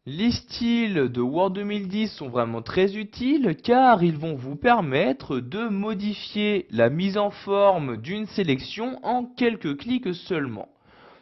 Les styles de Word 2010 sont vraiment très utiles car ils vont vous permettre de modifier la mise en forme d'une sélection en quelques clics seulement.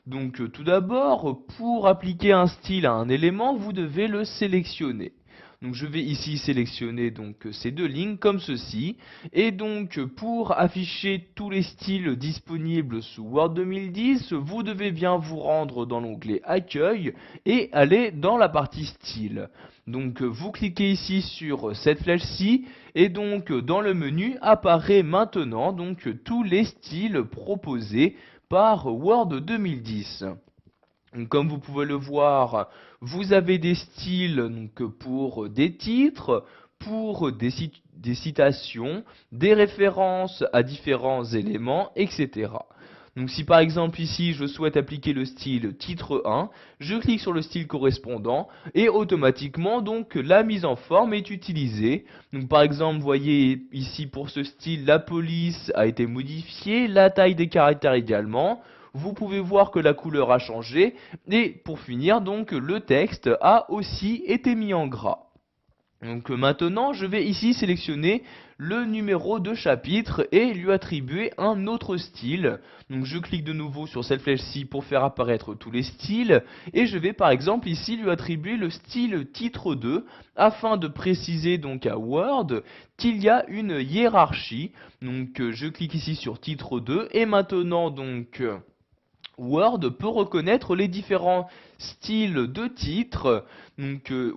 Donc tout d'abord, pour appliquer un style à un élément, vous devez le sélectionner. Donc je vais ici sélectionner ces deux lignes comme ceci. Et donc pour afficher tous les styles disponibles sous Word 2010, vous devez bien vous rendre dans l'onglet Accueil et aller dans la partie Style. Donc vous cliquez ici sur cette flèche-ci et donc dans le menu apparaît maintenant tous les styles proposés par Word 2010. Donc, comme vous pouvez le voir, vous avez des styles pour des titres, pour des citations, des références à différents éléments, etc. Donc si par exemple ici je souhaite appliquer le style titre 1, je clique sur le style correspondant et automatiquement la mise en forme est utilisée. Donc par exemple vous voyez ici pour ce style la police a été modifiée, la taille des caractères également. Vous pouvez voir que la couleur a changé et pour finir le texte a aussi été mis en gras. Donc maintenant, je vais ici sélectionner le numéro de chapitre et lui attribuer un autre style. Donc je clique de nouveau sur cette flèche-ci pour faire apparaître tous les styles. Et je vais par exemple ici lui attribuer le style titre 2 afin de préciser à Word qu'il y a une hiérarchie. Donc je clique ici sur titre 2 et maintenant Word peut reconnaître les différents styles de titres.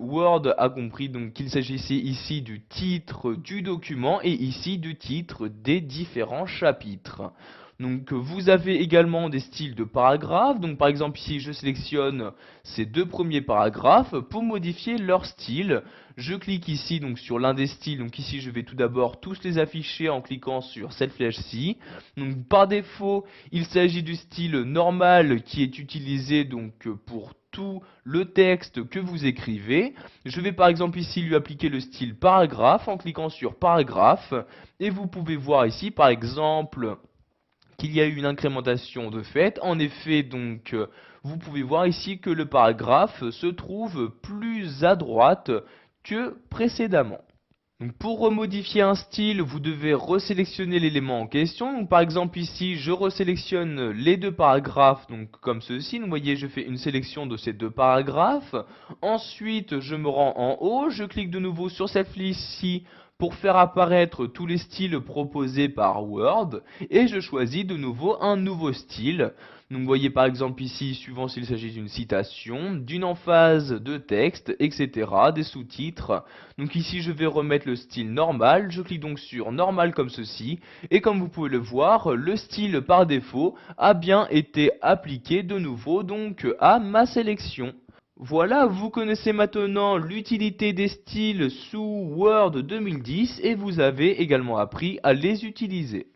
Word a compris qu'il s'agissait ici du titre du document et ici du titre des différents chapitres. Vous avez également des styles de paragraphes. Donc par exemple ici je sélectionne ces deux premiers paragraphes pour modifier leur style. Je clique ici sur l'un des styles. Donc ici je vais tout d'abord tous les afficher en cliquant sur cette flèche-ci. Donc par défaut, il s'agit du style normal qui est utilisé pour tout le texte que vous écrivez. Je vais par exemple ici lui appliquer le style paragraphe en cliquant sur paragraphe et vous pouvez voir ici par exemple qu'il y a eu une incrémentation de fait. En effet, vous pouvez voir ici que le paragraphe se trouve plus à droite que précédemment. Pour remodifier un style, vous devez resélectionner l'élément en question. Par exemple ici, je resélectionne les deux paragraphes comme ceci. Vous voyez, je fais une sélection de ces deux paragraphes. Ensuite, je me rends en haut, je clique de nouveau sur cette flèche-ci pour faire apparaître tous les styles proposés par Word et je choisis de nouveau un nouveau style. Donc vous voyez par exemple ici, suivant s'il s'agit d'une citation, d'une emphase de texte, etc., des sous-titres. Donc ici je vais remettre le style normal, je clique donc sur normal comme ceci, et comme vous pouvez le voir, le style par défaut a bien été appliqué de nouveau à ma sélection. Voilà, vous connaissez maintenant l'utilité des styles sous Word 2010 et vous avez également appris à les utiliser.